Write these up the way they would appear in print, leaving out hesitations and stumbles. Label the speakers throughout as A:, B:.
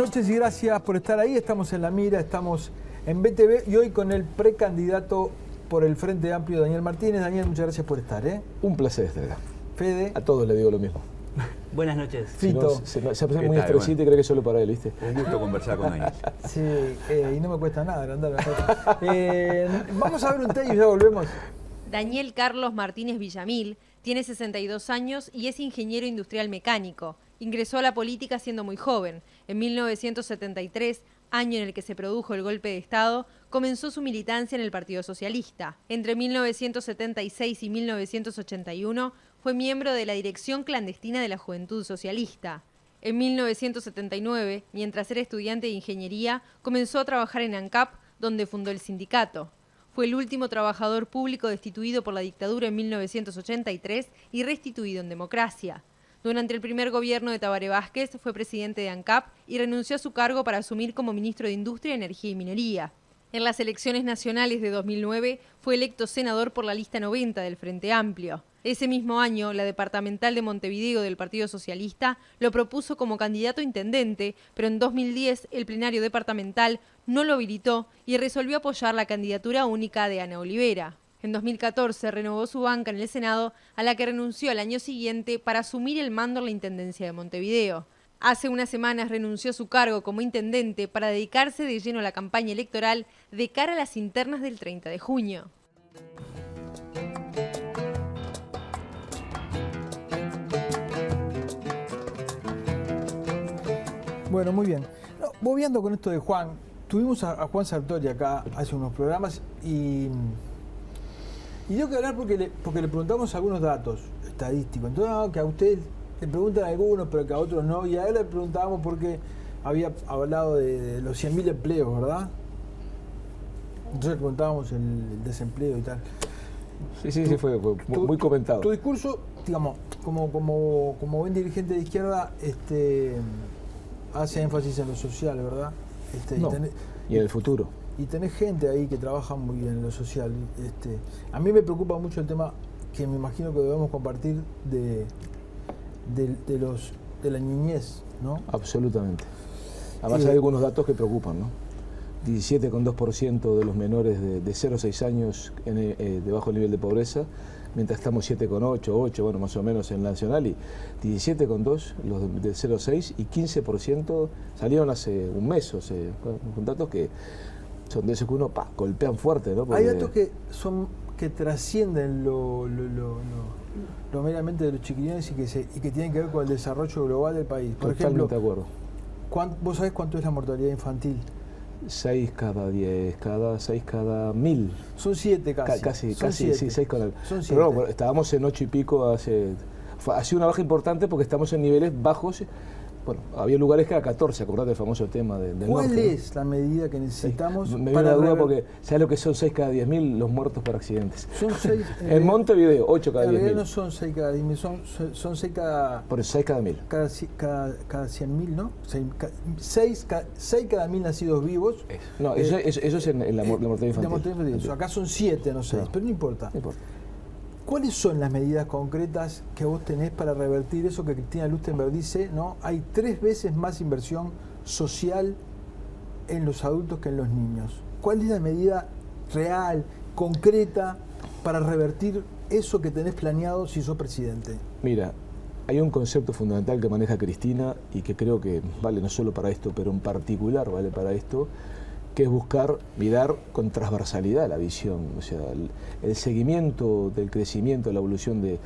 A: noches y gracias por estar ahí. Estamos en La Mira, estamos en BTV y hoy con el precandidato por el Frente Amplio, Daniel Martínez. Daniel, muchas gracias por estar.
B: Un placer estar acá.
A: Fede.
B: A todos le digo lo mismo.
C: Buenas noches.
A: Fito.
B: Se pone muy estresante y cree que solo para él, ¿viste?
D: Un gusto conversar con Daniel.
A: Sí, y no me cuesta nada agrandar. Vamos a ver un tema y ya volvemos.
E: Daniel Carlos Martínez Villamil tiene 62 años y es ingeniero industrial mecánico. Ingresó a la política siendo muy joven. En 1973, año en el que se produjo el golpe de Estado, comenzó su militancia en el Partido Socialista. Entre 1976 y 1981 fue miembro de la Dirección Clandestina de la Juventud Socialista. En 1979, mientras era estudiante de ingeniería, comenzó a trabajar en ANCAP, donde fundó el sindicato. Fue el último trabajador público destituido por la dictadura en 1983 y restituido en democracia. Durante el primer gobierno de Tabaré Vázquez fue presidente de ANCAP y renunció a su cargo para asumir como ministro de Industria, Energía y Minería. En las elecciones nacionales de 2009 fue electo senador por la lista 90 del Frente Amplio. Ese mismo año, la departamental de Montevideo del Partido Socialista lo propuso como candidato a intendente, pero en 2010 el plenario departamental no lo habilitó y resolvió apoyar la candidatura única de Ana Olivera. En 2014 renovó su banca en el Senado, a la que renunció al año siguiente para asumir el mando en la Intendencia de Montevideo. Hace unas semanas renunció a su cargo como intendente para dedicarse de lleno a la campaña electoral de cara a las internas del 30 de junio.
A: Bueno, muy bien. Volviendo con esto de Juan, tuvimos a Juan Sartori acá hace unos programas y tengo que hablar porque le preguntamos algunos datos estadísticos. Entonces, que a usted le preguntan algunos, pero que a otros no. Y a él le preguntábamos porque había hablado de los 100.000 empleos, ¿verdad? Entonces le preguntábamos el desempleo y tal.
B: Sí, fue muy comentado.
A: Tu discurso, digamos, como buen dirigente de izquierda, hace énfasis en lo social, ¿verdad?
B: Y en el futuro.
A: Y tenés gente ahí que trabaja muy bien en lo social. A mí me preocupa mucho el tema que me imagino que debemos compartir de la niñez, ¿no?
B: Absolutamente. Además hay algunos datos que preocupan, ¿no? 17,2% de los menores de 0 a 6 años de bajo nivel de pobreza, mientras estamos 7,8, 8, bueno, más o menos en la nacional, y 17,2 los de 0 a 6 y 15% salieron hace un mes, o sea, con datos que son de esos que uno golpean fuerte, ¿no? Porque
A: hay datos que trascienden lo meramente de los chiquilines y que tienen que ver con el desarrollo global del país. Por ejemplo,
B: de acuerdo.
A: ¿Vos sabés cuánto es la mortalidad infantil?
B: 6 cada 10, 6 cada 1000.
A: Son 7 casi.
B: Sí, 6 cada 1000.
A: Son 7.
B: Pero no, estábamos en 8 y pico ha sido una baja importante porque estamos en niveles bajos. Bueno, había lugares que era 14, acordate del famoso tema del
A: ¿Cuál
B: norte,
A: es la medida que necesitamos?
B: Sí. Me viene la duda porque ¿sabes lo que son 6 cada 10.000 los muertos por accidentes?
A: Son 6.
B: En Montevideo, 8 cada 10.000.
A: No son 6 cada 10.000, son 6 cada...
B: Por eso, 6 cada 1000.
A: Cada 100.000, ¿no? 6 cada 1.000 nacidos vivos.
B: No, eso es en la mortalidad infantil.
A: Acá son 7, no 6, pero no importa.
B: No importa.
A: ¿Cuáles son las medidas concretas que vos tenés para revertir eso que Cristina Lustenberg dice, ¿no? Hay 3 veces más inversión social en los adultos que en los niños. ¿Cuál es la medida real, concreta, para revertir eso que tenés planeado si sos presidente?
B: Mira, hay un concepto fundamental que maneja Cristina y que creo que vale no solo para esto, pero en particular vale para esto, que es mirar con transversalidad la visión, o sea, el seguimiento del crecimiento, la evolución de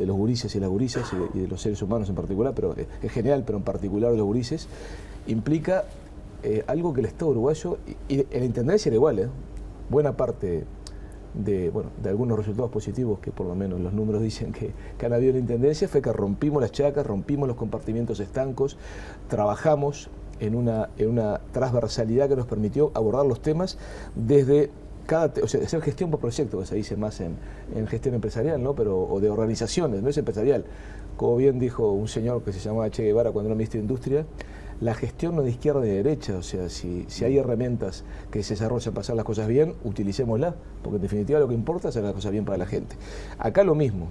B: los gurises y las gurisas y de los seres humanos en particular, pero en general, pero en particular de los gurises, implica algo que el Estado uruguayo, y en la Intendencia era igual, buena parte de algunos resultados positivos que por lo menos los números dicen que han habido en la Intendencia, fue que rompimos las chacras, rompimos los compartimientos estancos, trabajamos en una transversalidad que nos permitió abordar los temas desde hacer gestión por proyecto, que se dice más en gestión empresarial, ¿no? O de organizaciones, no es empresarial. Como bien dijo un señor que se llamaba Che Guevara cuando era ministro de Industria, la gestión no es de izquierda ni de derecha, o sea, si hay herramientas que se desarrollan para hacer las cosas bien, utilicémoslas, porque en definitiva lo que importa es hacer las cosas bien para la gente. Acá lo mismo,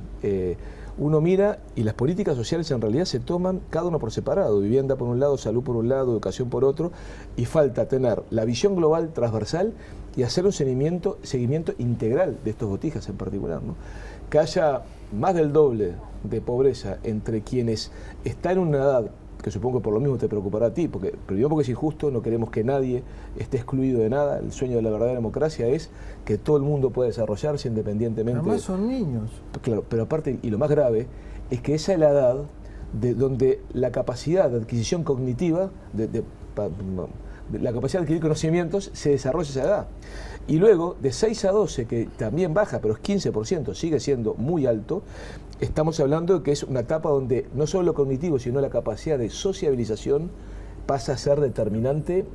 B: uno mira y las políticas sociales en realidad se toman cada uno por separado, vivienda por un lado, salud por un lado, educación por otro, y falta tener la visión global transversal y hacer un seguimiento integral de estos botijas en particular, ¿no? Que haya más del doble de pobreza entre quienes están en una edad, que supongo que por lo mismo te preocupará a ti, porque primero porque es injusto, no queremos que nadie esté excluido de nada. El sueño de la verdadera democracia es que todo el mundo pueda desarrollarse independientemente.
A: Además son niños.
B: Claro, pero aparte, y lo más grave, es que esa es la edad de donde la capacidad de adquisición cognitiva, la capacidad de adquirir conocimientos, se desarrolla a esa edad. Y luego, de 6 a 12, que también baja, pero es 15%, sigue siendo muy alto, estamos hablando de que es una etapa donde no solo lo cognitivo, sino la capacidad de sociabilización pasa a ser determinante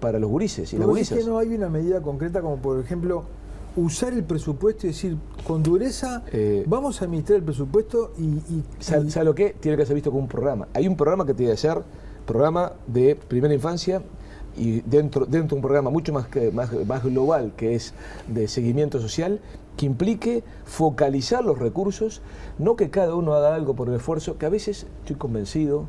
B: para los gurises y las gurisas.
A: ¿Es que no hay una medida concreta como, por ejemplo, usar el presupuesto y decir, con dureza, vamos a administrar el presupuesto
B: ¿Sabe lo que? Tiene que ser visto como un programa. Hay un programa que tiene que ser programa de primera infancia, y dentro de un programa mucho más global, que es de seguimiento social, que implique focalizar los recursos, no que cada uno haga algo por el esfuerzo, que a veces estoy convencido,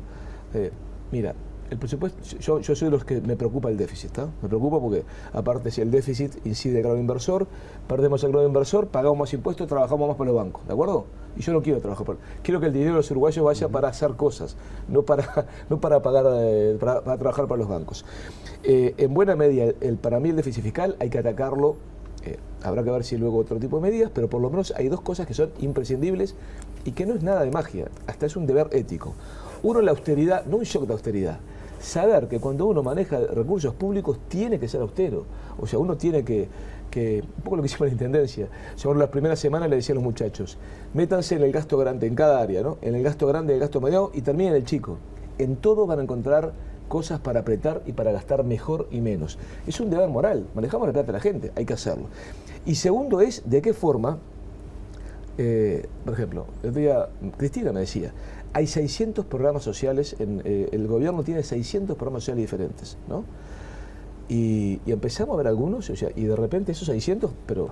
B: mira, el presupuesto, yo soy de los que me preocupa el déficit, ¿tá? Me preocupa porque, aparte, si el déficit incide el grado inversor, perdemos el grado inversor, pagamos más impuestos, trabajamos más para los bancos, ¿de acuerdo? Y yo no quiero trabajar quiero que el dinero de los uruguayos vaya para hacer cosas, no para pagar, para trabajar para los bancos. En buena medida, para mí el déficit fiscal hay que atacarlo. Habrá que ver si luego otro tipo de medidas, pero por lo menos hay dos cosas que son imprescindibles y que no es nada de magia, hasta es un deber ético. Uno, la austeridad, no un shock de austeridad. Saber que cuando uno maneja recursos públicos tiene que ser austero. O sea, uno tiene que un poco lo que hicimos en la Intendencia. Yo en las primeras semanas le decía a los muchachos, métanse en el gasto grande, en cada área, ¿no? En el gasto grande, el gasto mediano y terminen el chico. En todo van a encontrar cosas para apretar y para gastar mejor y menos. Es un deber moral, manejamos la plata de la gente, hay que hacerlo. Y segundo es, ¿de qué forma? Por ejemplo, el otro día Cristina me decía, hay 600 programas sociales, el gobierno tiene 600 programas sociales diferentes, ¿no? Y empezamos a ver algunos, o sea, y de repente esos 600, pero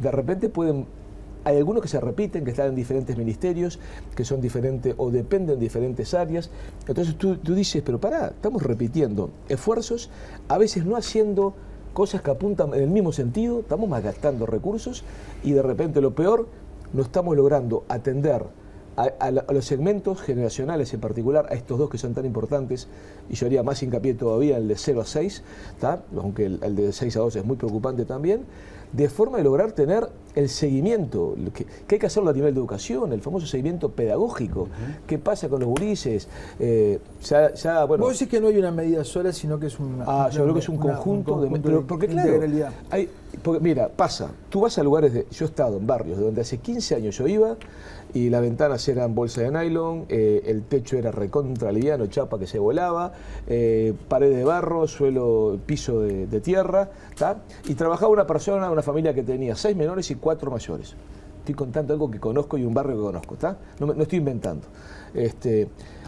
B: de repente hay algunos que se repiten, que están en diferentes ministerios, que son diferentes o dependen de diferentes áreas. Entonces tú dices, pero pará, estamos repitiendo esfuerzos, a veces no haciendo cosas que apuntan en el mismo sentido, estamos malgastando recursos y de repente lo peor, no estamos logrando atender a los segmentos generacionales, en particular a estos dos que son tan importantes, y yo haría más hincapié todavía en el de 0 a 6, ¿tá? Aunque el de 6 a 12 es muy preocupante también, de forma de lograr tener el seguimiento, que hay que hacerlo a nivel de educación, el famoso seguimiento pedagógico. ¿Qué pasa con los gurises? Bueno,
A: vos decís que no hay una medida sola, sino que es
B: yo creo que es un conjunto de... Porque claro, porque mira, tú vas a lugares yo he estado en barrios de donde hace 15 años yo iba, y las ventanas eran bolsa de nylon, el techo era recontra liviano, chapa que se volaba, pared de barro, piso de tierra, ¿tá? Y trabajaba una familia que tenía 6 menores y 4 mayores. Estoy contando algo que conozco y un barrio que conozco, ¿tá? No estoy inventando.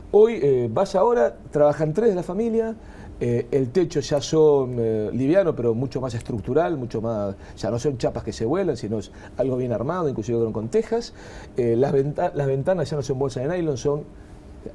B: Hoy vas ahora, trabajan 3 de la familia, el techo ya son liviano, pero mucho más estructural, mucho más, ya no son chapas que se vuelan, sino es algo bien armado, inclusive con tejas. Las ventanas ya no son bolsa de nylon, son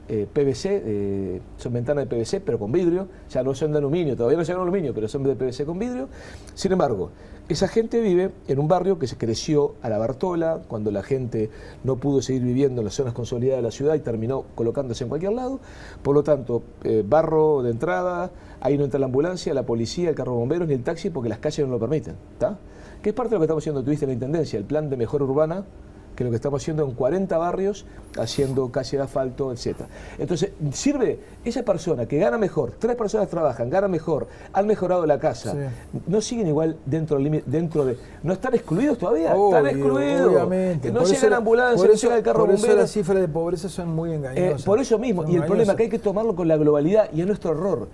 B: PVC, son ventanas de PVC, pero con vidrio, ya no son de aluminio, todavía no llegan a aluminio, pero son de PVC con vidrio. Sin embargo, esa gente vive en un barrio que se creció a la Bartola, cuando la gente no pudo seguir viviendo en las zonas consolidadas de la ciudad y terminó colocándose en cualquier lado. Por lo tanto, barro de entrada, ahí no entra la ambulancia, la policía, el carro de bomberos ni el taxi porque las calles no lo permiten, ¿tá? Que es parte de lo que estamos haciendo, tuviste en la Intendencia, el plan de mejora urbana, que lo que estamos haciendo en 40 barrios, haciendo calle de asfalto, etc. Entonces, sirve esa persona que gana mejor, 3 personas trabajan, ganan mejor, han mejorado la casa, sí. No siguen igual dentro de... ¿No están excluidos todavía?
A: Obvio,
B: están excluidos.
A: Obviamente.
B: No llega la ambulancia, no llega el carro bombero.
A: Por eso las cifras de pobreza son muy engañosas.
B: Por eso mismo, y el problema es que hay que tomarlo con la globalidad, y es nuestro error.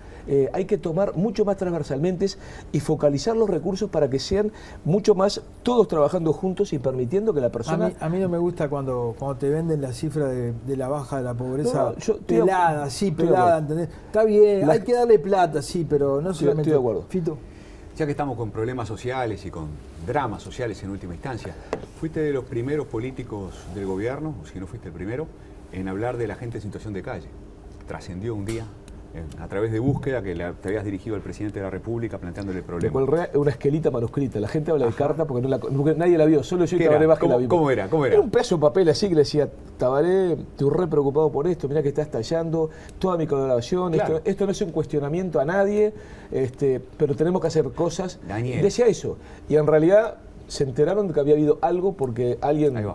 B: hay que tomar mucho más transversalmente y focalizar los recursos para que sean mucho más todos trabajando juntos y permitiendo que la persona...
A: A mí no me gusta cuando te venden la cifra de la baja de la pobreza pelada, ¿entendés? Está bien, hay que darle plata, sí, pero no solamente...
B: Estoy de acuerdo.
A: Fito.
C: Ya que estamos con problemas sociales y con dramas sociales en última instancia, ¿fuiste de los primeros políticos del gobierno, o si no fuiste el primero, en hablar de la gente en situación de calle? Trascendió un día a través de búsqueda que te habías dirigido al presidente de la República planteándole el problema.
B: Una esquelita manuscrita. La gente habla de carta porque nadie la vio, solo yo y Tabaré Vázquez la vimos.
C: ¿Cómo era?
B: Era un pedazo de papel así que le decía, Tabaré, estoy re preocupado por esto, mirá que está estallando, toda mi colaboración, claro. esto no es un cuestionamiento a nadie, pero tenemos que hacer cosas.
C: Daniel.
B: Decía eso. Y en realidad se enteraron de que había habido algo porque alguien... un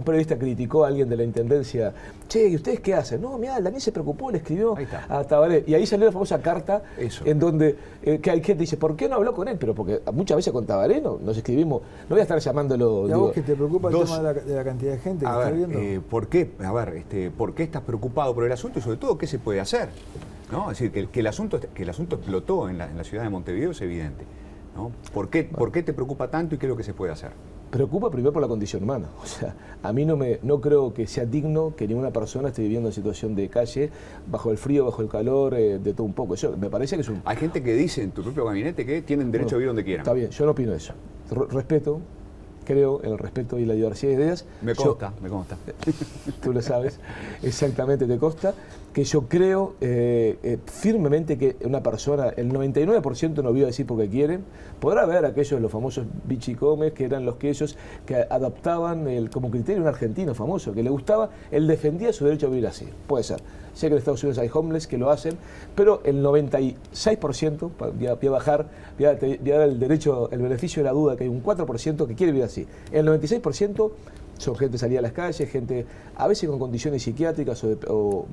B: periodista criticó a alguien de la intendencia. Che, ¿y ustedes qué hacen? No, mirá, Daniel se preocupó, le escribió a Tabaré. Y ahí salió la famosa carta en donde que hay gente que dice, ¿por qué no habló con él? Pero porque muchas veces con Tabaré nos escribimos, no voy a estar llamándolo...
A: ¿Y a vos que te preocupa el tema de la cantidad de gente que está viendo?
C: ¿Por qué? ¿Por qué estás preocupado por el asunto y sobre todo qué se puede hacer? ¿No? Es decir, que el asunto explotó en la ciudad de Montevideo es evidente, ¿no? ¿Por qué te preocupa tanto y qué es lo que se puede hacer?
B: Preocupa primero por la condición humana. O sea, a mí no creo que sea digno que ninguna persona esté viviendo en situación de calle, bajo el frío, bajo el calor, de todo un poco. Eso me parece que es un...
C: Hay gente que dice en tu propio gabinete que tienen derecho a vivir donde quieran.
B: Está bien, yo no opino eso. Respeto, creo en el respeto y la diversidad de ideas.
C: Me consta.
B: Tú lo sabes, exactamente te consta, que yo creo firmemente que una persona, el 99% no vive así porque quiere. Podrá haber aquellos, los famosos bichicomes, que eran los que ellos que adoptaban como criterio un argentino famoso, que le gustaba, él defendía su derecho a vivir así. Puede ser. Sé que en Estados Unidos hay homeless que lo hacen, pero el 96%, voy a bajar, voy a dar el beneficio de la duda, que hay un 4% que quiere vivir así. El 96% son gente salida a las calles, gente a veces con condiciones psiquiátricas o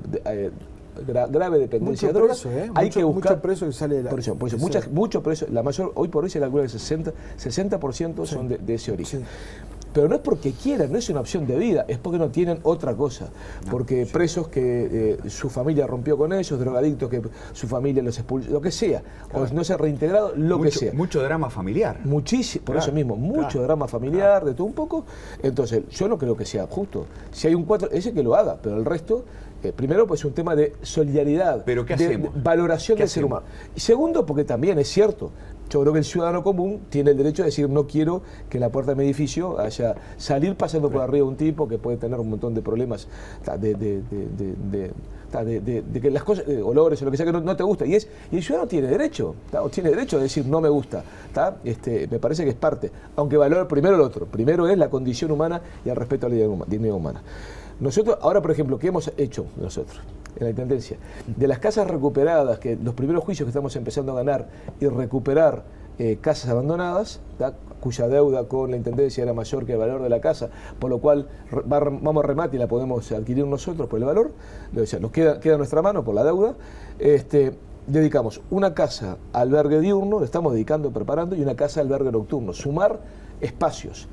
B: grave dependencia de drogas. Hay que buscar
A: mucho preso que sale de la...
B: Por eso, mucho preso, la mayor, hoy por hoy se calcula que 60% son de ese origen. Sí. Pero no es porque quieran, no es una opción de vida, es porque no tienen otra cosa. Porque presos que su familia rompió con ellos, drogadictos que su familia los expulsó, lo que sea, o no se ha reintegrado, que sea.
C: Mucho drama familiar.
B: Muchísimo, por eso mismo, mucho drama familiar, de todo un poco. Entonces, yo no creo que sea justo. Si hay un 4, ese que lo haga, pero el resto... primero, pues es un tema de solidaridad,
C: ¿pero qué hacemos?
B: De valoración del ser humano. Y segundo, porque también es cierto, yo creo que el ciudadano común tiene el derecho de decir, no quiero que en la puerta de mi edificio haya salir pasando por arriba un tipo que puede tener un montón de problemas de que las cosas, olores o lo que sea que no te gusta. Y el ciudadano tiene derecho, tiene derecho a decir no me gusta. Me parece que es parte, aunque valore primero el otro. Primero es la condición humana y el respeto a la dignidad humana. Nosotros, ahora por ejemplo, ¿qué hemos hecho nosotros en la Intendencia? De las casas recuperadas, que los primeros juicios que estamos empezando a ganar y recuperar casas abandonadas, cuya deuda con la Intendencia era mayor que el valor de la casa, por lo cual vamos a remate y la podemos adquirir nosotros por el valor, o sea, nos queda en nuestra mano por la deuda. Dedicamos una casa a albergue diurno, le estamos dedicando, preparando, y una casa a albergue nocturno, sumar espacios.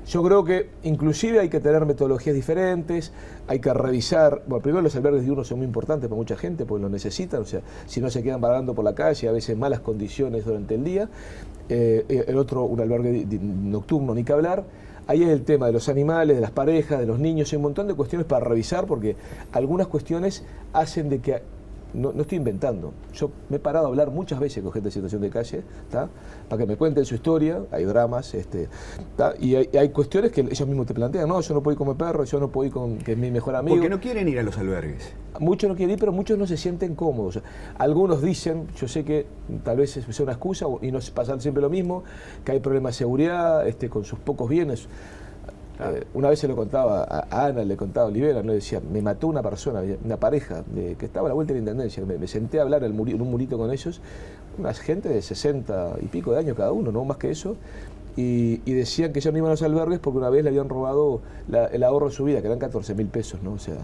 B: Yo creo que inclusive hay que tener metodologías diferentes, hay que revisar, bueno, primero los albergues diurnos son muy importantes para mucha gente porque lo necesitan, o sea, si no se quedan vagando por la calle, a veces malas condiciones durante el día, el otro, un albergue nocturno, ni que hablar. Ahí es el tema de los animales, de las parejas, de los niños, hay un montón de cuestiones para revisar porque algunas cuestiones hacen de que... No estoy inventando. Yo me he parado a hablar muchas veces con gente en situación de calle, para que me cuenten su historia, hay dramas, y hay cuestiones que ellos mismos te plantean, no, yo no puedo ir con mi perro, yo no puedo ir con que es mi mejor amigo.
C: Porque no quieren ir a los albergues.
B: Muchos no quieren ir, pero muchos no se sienten cómodos. Algunos dicen, yo sé que tal vez sea una excusa y no pasa siempre lo mismo, que hay problemas de seguridad, con sus pocos bienes. Una vez se lo contaba a Ana, le contaba a Olivera, ¿no? Decía, me mató una persona, una pareja que estaba a la vuelta de la Intendencia, me senté a hablar en un murito con ellos, una gente de 60 y pico de años cada uno, no más que eso, y decían que ya no iban a los albergues porque una vez le habían robado el ahorro de su vida, que eran 14.000 pesos, ¿no? O sea,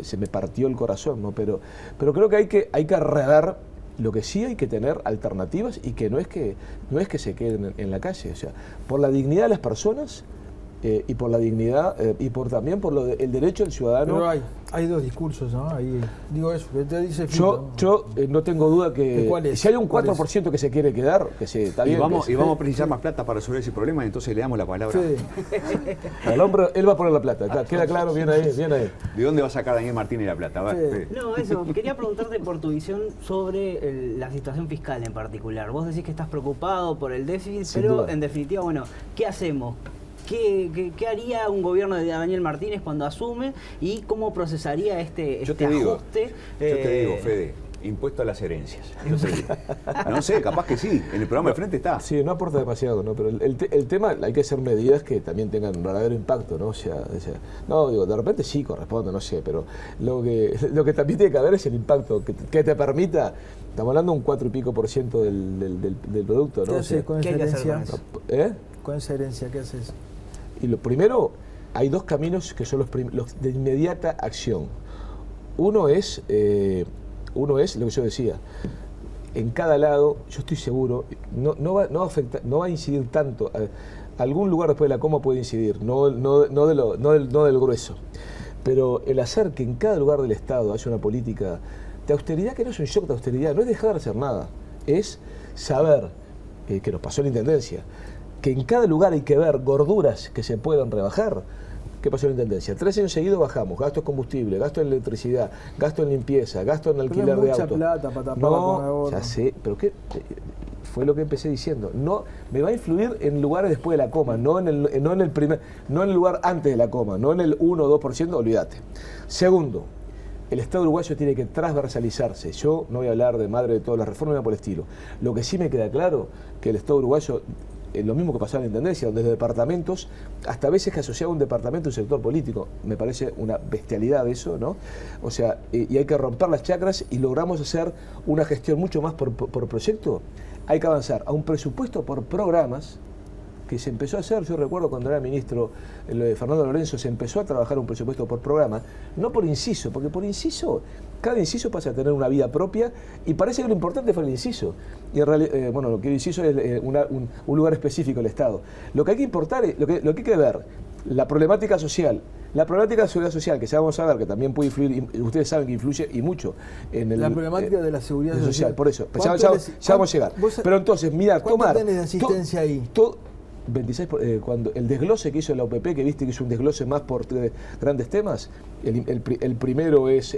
B: se me partió el corazón, ¿no? Pero creo que hay que arredar. Lo que sí hay que tener alternativas y que no es que se queden en la calle, o sea, por la dignidad de las personas, y por la dignidad y también por el derecho del ciudadano.
A: Pero hay dos discursos, ¿no? Ahí, digo eso, que te dice
B: Fito, yo no tengo duda que si hay un 4% que se quiere quedar, que se está bien.
C: Y vamos a precisar más plata para resolver ese problema, entonces le damos la palabra.
B: Al hombre, él va a poner la plata, queda claro, bien ahí, bien ahí.
C: ¿De dónde va a sacar Daniel Martínez la plata?
D: No, eso, quería preguntarte por tu visión sobre la situación fiscal en particular. Vos decís que estás preocupado por el déficit, pero en definitiva, bueno, ¿qué hacemos? ¿Qué haría un gobierno de Daniel Martínez cuando asume y cómo procesaría este ajuste?
C: Yo te digo, Fede, impuesto a las herencias. No sé, capaz que sí, en el programa de frente está.
B: Sí, no aporta demasiado, ¿no? Pero el tema, hay que hacer medidas que también tengan un verdadero impacto, ¿no? O sea, no, digo, de repente sí corresponde, no sé, pero lo que también tiene que haber es el impacto que te permita. Estamos hablando de un 4 y pico % del producto, ¿no?
A: ¿Qué haces con esa herencia? Con esa herencia, ¿qué haces?
B: Y lo primero, hay dos caminos que son los de inmediata acción. Uno es lo que yo decía. En cada lado, yo estoy seguro, no va a incidir tanto. Algún lugar después de la coma puede incidir, no del grueso. Pero el hacer que en cada lugar del Estado haya una política de austeridad, que no es un shock de austeridad, no es dejar de hacer nada, es saber, que nos pasó en la Intendencia, que en cada lugar hay que ver gorduras que se puedan rebajar. ¿Qué pasó en la Intendencia? 3 años seguidos bajamos, gasto en combustible, gasto en electricidad, gasto en limpieza, gasto en alquiler de autos.
A: Plata para tapar
B: no, ya sé, pero ¿qué? Fue lo que empecé diciendo. No, me va a influir en lugares después de la coma, no en el lugar antes de la coma, no en el 1 o 2%, olvídate. Segundo, el Estado uruguayo tiene que transversalizarse. Yo no voy a hablar de madre de todas las reformas, nada por el estilo. Lo que sí me queda claro, que el Estado uruguayo, lo mismo que pasaba en la Intendencia, donde desde departamentos, hasta a veces que asociaba un departamento a un sector político, me parece una bestialidad eso, ¿no? O sea, y hay que romper las chacras y logramos hacer una gestión mucho más por proyecto. Hay que avanzar a un presupuesto por programas, que se empezó a hacer, yo recuerdo cuando era ministro Fernando Lorenzo, se empezó a trabajar un presupuesto por programa, no por inciso, porque por inciso, cada inciso pasa a tener una vida propia y parece que lo importante fue el inciso. Y en realidad, bueno, lo que el inciso es un lugar específico del Estado. Lo que hay que importar, lo que hay que ver, la problemática social, la problemática de seguridad social, que ya vamos a ver que también puede influir, y ustedes saben que influye y mucho en
A: la problemática de la seguridad social.
B: Por eso, ya vamos a llegar. Pero entonces, mira,
A: ¿cuánto tenés de asistencia ahí?
B: 26, cuando el desglose que hizo la OPP, que viste que hizo un desglose más por grandes temas, el primero es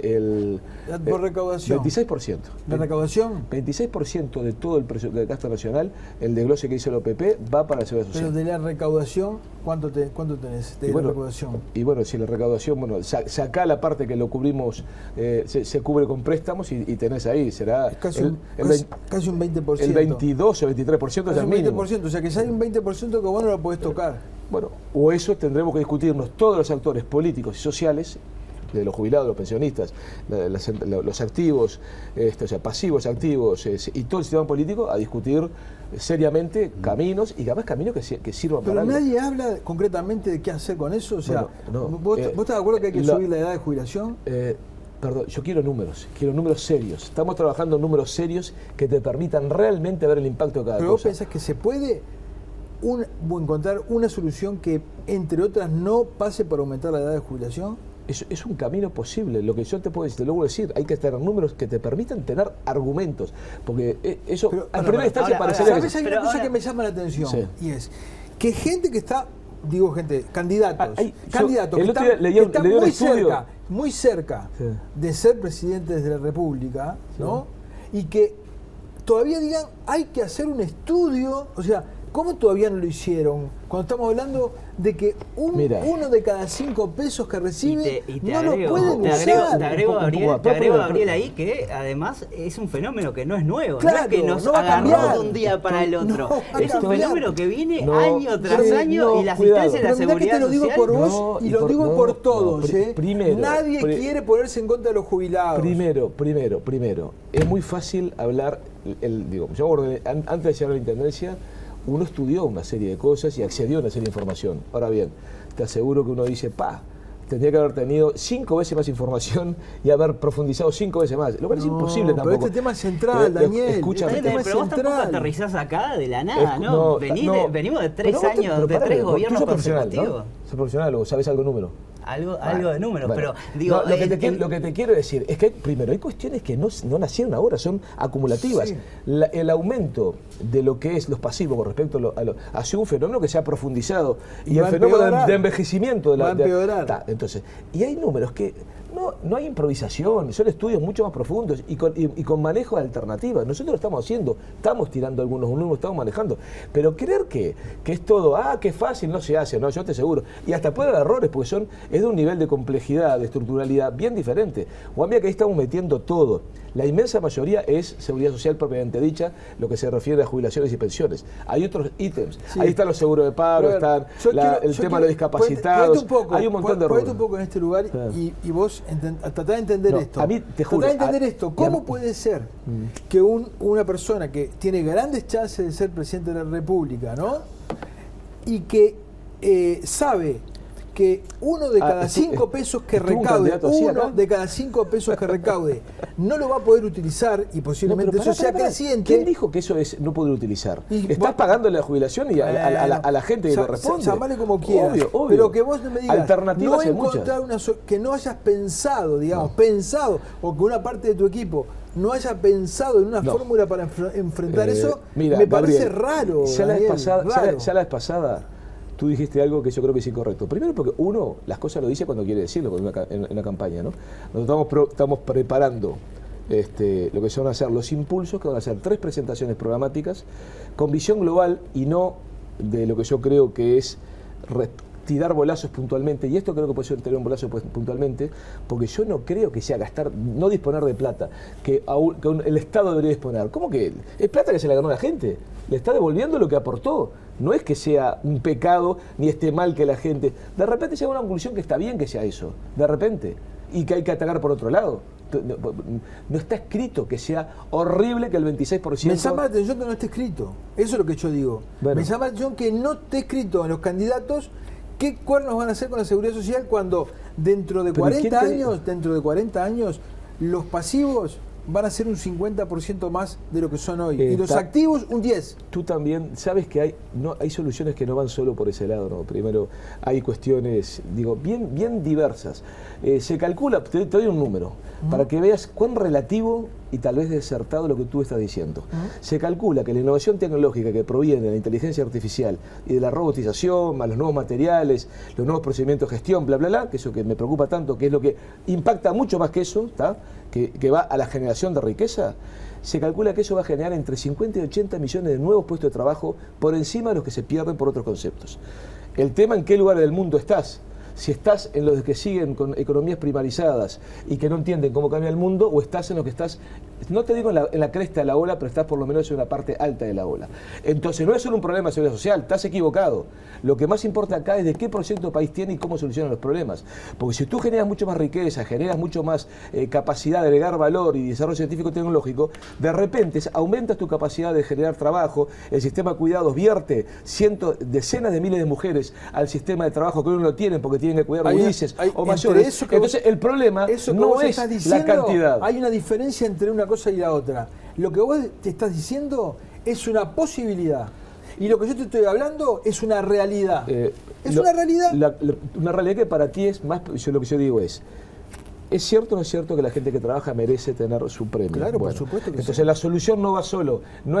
A: por recaudación.
B: 26%.
A: ¿De recaudación?
B: 26% de todo el gasto nacional, el desglose que hizo la OPP va para la seguridad social.
A: Pero de la recaudación, ¿cuánto tenés de la recaudación?
B: Y bueno, si la recaudación, bueno, saca la parte que lo cubrimos, se cubre con préstamos y tenés ahí, será
A: casi un 20%.
B: El 22 o 23% es el mínimo.
A: 20%, o sea que si hay un 20% que vos no lo podés tocar.
B: Bueno, o eso tendremos que discutirnos todos los actores políticos y sociales, de los jubilados, los pensionistas, los activos, o sea, pasivos, activos, y todo el sistema político, a discutir seriamente caminos, y además caminos que sirvan para algo.
A: Pero nadie habla concretamente de qué hacer con eso. O sea, ¿vos estás de acuerdo que hay que subir la edad de jubilación?
B: Perdón, yo quiero números serios. Estamos trabajando en números serios que te permitan realmente ver el impacto de cada cosa.
A: ¿Pero vos pensás que se puede encontrar una solución que, entre otras, no pase por aumentar la edad de jubilación?
B: Es un camino posible. Lo que yo te puedo decir, te lo voy a decir, hay que tener números que te permitan tener argumentos. Porque eso, a primera instancia, parecería que...
A: ¿Sabes? Hay una cosa que me llama la atención, sí. Y es que gente que está, candidatos que están muy cerca sí. de ser presidentes de la República, sí. ¿no? Y que todavía digan, hay que hacer un estudio, o sea, ¿cómo todavía no lo hicieron? Cuando estamos hablando de que uno de cada 5 pesos que recibe no lo pueden usar.
D: Te agrego, Gabriel, ahí que además es un fenómeno que no es nuevo.
A: Claro,
D: no es que nos agarró de un día para el otro. Es un fenómeno que viene año tras año y la asistencia de la seguridad
A: que te lo digo
D: social,
A: por vos y lo digo por todos. Nadie quiere ponerse en contra de los jubilados.
B: Primero, es muy fácil hablar, antes de llegar a la Intendencia, uno estudió una serie de cosas y accedió a una serie de información. Ahora bien, te aseguro que uno dice, tendría que haber tenido 5 veces más información y haber profundizado 5 veces más, lo cual es imposible tampoco.
A: Pero este tema es central, Daniel.
B: Escúchame,
D: pero vos tampoco aterrizás acá de la nada, ¿no? Venimos de 3 años, de 3 gobiernos consecutivos.
B: Sos profesional o sabes algo de número.
D: Algo de números,
B: bueno,
D: pero digo...
B: lo que te quiero decir es que primero hay cuestiones que no nacieron ahora, son acumulativas.
A: Sí.
B: El aumento de lo que es los pasivos con respecto hacia un fenómeno que se ha profundizado y el fenómeno de envejecimiento de la...
A: Va a empeorar.
B: Entonces, y hay números que... No hay improvisación, son estudios mucho más profundos y con manejo de alternativas. Nosotros lo estamos haciendo, estamos tirando algunos números, estamos manejando. Pero creer que es todo, qué fácil, no se hace, no, yo te aseguro. Y hasta puede haber errores, porque es de un nivel de complejidad, de estructuralidad bien diferente. Juan, mira que ahí estamos metiendo todo. La inmensa mayoría es seguridad social propiamente dicha, lo que se refiere a jubilaciones y pensiones. Hay otros ítems. Sí. Ahí están los seguros de paro, están el tema de los discapacitados. Hay un montón de errores.
A: Ponete un poco en este lugar y vos tratá de entender esto.
B: A mí, te juro.
A: Tratá de entender esto. ¿Cómo puede ser que una persona que tiene grandes chances de ser presidente de la República, ¿no? Y que sabe que uno de cada 5 pesos que recaude, no lo va a poder utilizar y posiblemente eso sea creciente.
B: ¿Quién dijo que eso es no poder utilizar? Estás pagándole la jubilación y a la gente que corresponde.
A: Llamale como quieras.
B: Obvio.
A: Pero que vos me digas,
B: alternativas
A: no encontrar que no hayas pensado, o que una parte de tu equipo no haya pensado en una fórmula para enfrentar eso, mira, me parece raro.
B: Ya la vez pasada tú dijiste algo que yo creo que es incorrecto. Primero porque uno las cosas lo dice cuando quiere decirlo en una campaña, ¿no? Nosotros estamos preparando lo que van a ser los impulsos, que van a ser 3 presentaciones programáticas con visión global y no de lo que yo creo que es tirar bolazos puntualmente, y esto creo que puede ser tener un bolazo puntualmente, porque yo no creo que sea no disponer de plata, que el Estado debería disponer. ¿Cómo que? Es plata que se la ganó la gente, le está devolviendo lo que aportó. No es que sea un pecado ni esté mal que la gente... De repente llega a una conclusión que está bien que sea eso, de repente, y que hay que atacar por otro lado. No está escrito que sea horrible que el 26%...
A: Me llama la atención que no esté escrito, eso es lo que yo digo. Bueno. Me llama la atención que no esté escrito en los candidatos qué cuernos van a hacer con la seguridad social cuando dentro de 40 años los pasivos van a ser un 50% más de lo que son hoy. Y los activos, un 10%.
B: Tú también sabes que hay soluciones que no van solo por ese lado, ¿no? Primero, hay cuestiones, bien diversas. Se calcula, te doy un número, para que veas cuán relativo y tal vez desertado lo que tú estás diciendo. Se calcula que la innovación tecnológica que proviene de la inteligencia artificial y de la robotización, más los nuevos materiales, los nuevos procedimientos de gestión, bla, bla, bla, que eso que me preocupa tanto, que es lo que impacta mucho más que eso, que va a la generación de riqueza, se calcula que eso va a generar entre 50 y 80 millones de nuevos puestos de trabajo por encima de los que se pierden por otros conceptos. El tema en qué lugar del mundo estás. Si estás en los que siguen con economías primarizadas y que no entienden cómo cambia el mundo, o estás en los que estás, no te digo en la cresta de la ola, pero estás por lo menos en una parte alta de la ola. Entonces no es solo un problema de seguridad social, estás equivocado. Lo que más importa acá es de qué proyecto país tiene y cómo solucionan los problemas. Porque si tú generas mucho más riqueza, generas mucho más capacidad de agregar valor y desarrollo científico-tecnológico, de repente aumentas tu capacidad de generar trabajo, el sistema de cuidados vierte decenas de miles de mujeres al sistema de trabajo que hoy no lo tienen porque tienen que cuidar gurises o mayores. Entonces el problema no es la cantidad.
A: Hay una diferencia entre una cosa y la otra. Lo que vos te estás diciendo es una posibilidad. Y lo que yo te estoy hablando es una realidad. Una realidad.
B: Una realidad que para ti es más... Lo que yo digo ¿es cierto o no es cierto que la gente que trabaja merece tener su premio?
A: Claro, por supuesto que
B: entonces sí. La solución no es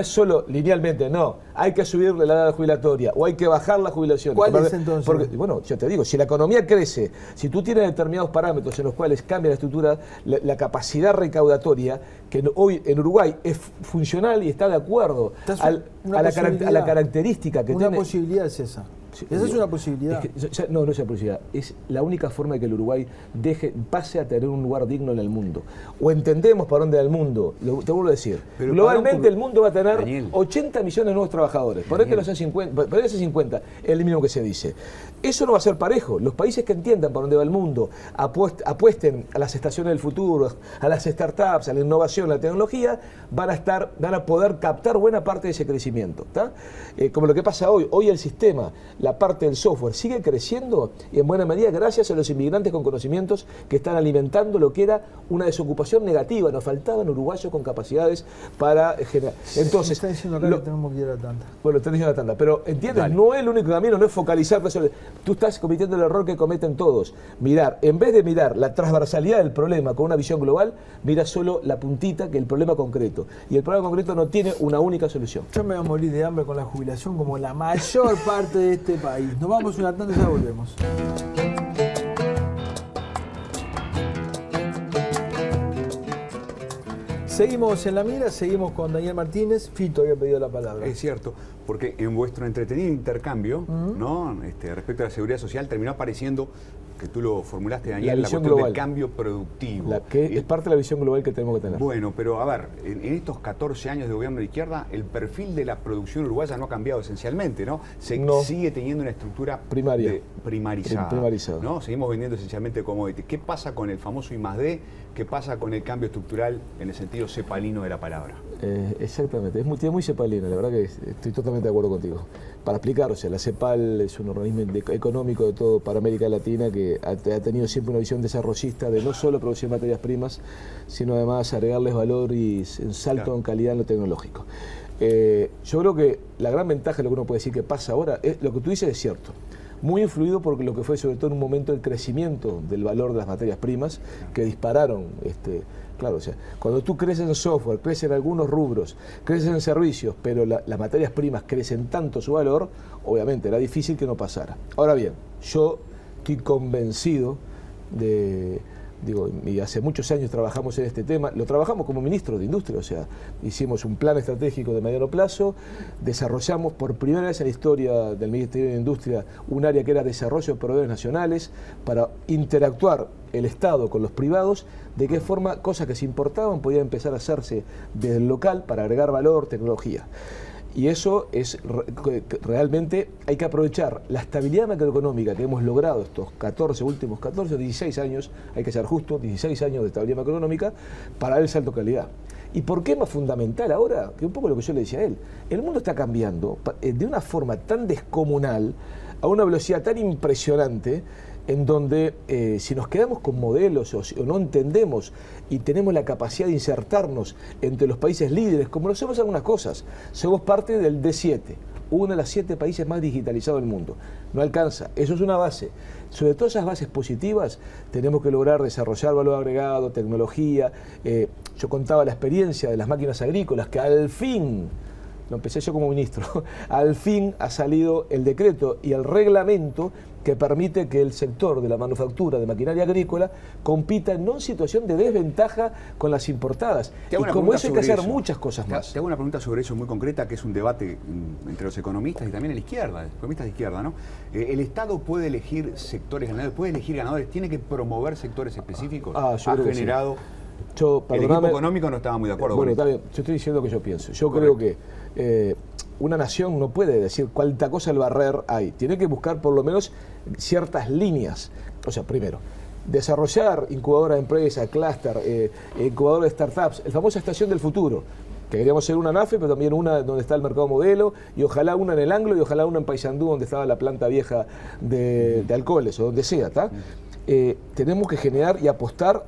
B: solo linealmente, no. Hay que subirle la edad jubilatoria o hay que bajar la jubilación.
A: ¿Cuál es entonces?
B: Porque, bueno, yo te digo, si la economía crece, si tú tienes determinados parámetros en los cuales cambia la estructura, la capacidad recaudatoria, que hoy en Uruguay es funcional y está de acuerdo a la característica que tiene...
A: Una posibilidad es esa. Esa es una posibilidad.
B: No es una posibilidad. Es la única forma de que el Uruguay pase a tener un lugar digno en el mundo. O entendemos para dónde va el mundo. Te vuelvo a decir. Pero globalmente el mundo va a tener 80 millones de nuevos trabajadores. Ponete los 50, es el mínimo que se dice. Eso no va a ser parejo. Los países que entiendan para dónde va el mundo, apuesten a las estaciones del futuro, a las startups, a la innovación, a la tecnología, van a poder captar buena parte de ese crecimiento. Como lo que pasa hoy. Hoy el sistema, la parte del software sigue creciendo y en buena medida gracias a los inmigrantes con conocimientos que están alimentando lo que era una desocupación negativa. Nos faltaban uruguayos con capacidades para generar. Entonces,
A: está diciendo acá que tenemos que ir a la tanda.
B: Bueno, tenés la tanda, pero entiendes,
C: Dale.
B: no es el único camino, no es focalizarte sobre. Tú estás cometiendo el error que cometen todos. Mirar, en vez de mirar la transversalidad del problema con una visión global, mira solo la puntita, que es el problema concreto. Y el problema concreto no tiene una única solución.
A: Yo me voy a morir de hambre con la jubilación como la mayor parte de este país. Nos vamos una tanda y ya volvemos. Seguimos en la mira, seguimos con Daniel Martínez. Fito había pedido la palabra.
C: Es cierto, porque en vuestro entretenido intercambio, ¿no? Respecto a la seguridad social, terminó apareciendo, que tú lo formulaste, Daniel, la
B: visión
C: cuestión
B: global.
C: del cambio productivo.
B: Que es parte de la visión global que tenemos que tener.
C: Bueno, pero a ver, en estos 14 años de gobierno de izquierda, el perfil de la producción uruguaya no ha cambiado esencialmente, ¿no? Sigue teniendo una estructura
B: primaria,
C: primarizada. ¿No? Seguimos vendiendo esencialmente commodities. ¿Qué pasa con el famoso I+D? ¿Qué pasa con el cambio estructural en el sentido cepalino de la palabra?
B: Exactamente, tiene muy cepalina, la verdad que estoy totalmente de acuerdo contigo. Para explicar, o sea, la CEPAL es un organismo económico de todo para América Latina que ha tenido siempre una visión desarrollista de no solo producir materias primas, sino además agregarles valor y un salto en calidad en lo tecnológico. Yo creo que la gran ventaja de lo que uno puede decir que pasa ahora, es lo que tú dices es cierto. Muy influido por lo que fue sobre todo en un momento el crecimiento del valor de las materias primas que dispararon. Claro, o sea, cuando tú creces en software, creces en algunos rubros, creces en servicios, pero las materias primas crecen tanto su valor, obviamente era difícil que no pasara. Ahora bien, yo estoy convencido y hace muchos años trabajamos en este tema, lo trabajamos como ministro de Industria, o sea, hicimos un plan estratégico de mediano plazo, desarrollamos por primera vez en la historia del Ministerio de Industria un área que era desarrollo de proveedores nacionales para interactuar el Estado con los privados, de qué forma cosas que se importaban podían empezar a hacerse desde el local para agregar valor, tecnología. Y eso es realmente, hay que aprovechar la estabilidad macroeconómica que hemos logrado estos últimos 14, 16 años, hay que ser justo, 16 años de estabilidad macroeconómica, para dar el salto de calidad. ¿Y por qué más fundamental ahora? Que un poco lo que yo le decía a él. El mundo está cambiando de una forma tan descomunal, a una velocidad tan impresionante, en donde si nos quedamos con modelos o no entendemos y tenemos la capacidad de insertarnos entre los países líderes, como lo hacemos en algunas cosas, somos parte del D7, uno de los 7 países más digitalizados del mundo. No alcanza, eso es una base. Sobre todas esas bases positivas tenemos que lograr desarrollar valor agregado, tecnología. Yo contaba la experiencia de las máquinas agrícolas, que al fin, lo empecé yo como ministro, al fin ha salido el decreto y el reglamento que permite que el sector de la manufactura de maquinaria agrícola compita no en situación de desventaja con las importadas. Y como eso hay que hacer muchas cosas más.
C: Te hago una pregunta sobre eso muy concreta, que es un debate entre los economistas y también en la izquierda, economistas de izquierda, ¿no? ¿El Estado puede elegir sectores ganadores, puede elegir ganadores, tiene que promover sectores específicos?
B: Ha generado...
C: Sí. El equipo económico no estaba muy de acuerdo con esto.
B: Está bien, yo estoy diciendo lo que yo pienso. Yo creo que una nación no puede decir cuánta cosa al barrer hay. Tiene que buscar por lo menos ciertas líneas. O sea, primero, desarrollar incubadora de empresas, clúster, incubadora de startups, la famosa estación del futuro. Que queríamos ser una NAFE, pero también una donde está el mercado modelo, y ojalá una en el Anglo, y ojalá una en Paysandú, donde estaba la planta vieja de alcoholes, o donde sea, ¿tá? Tenemos que generar y apostar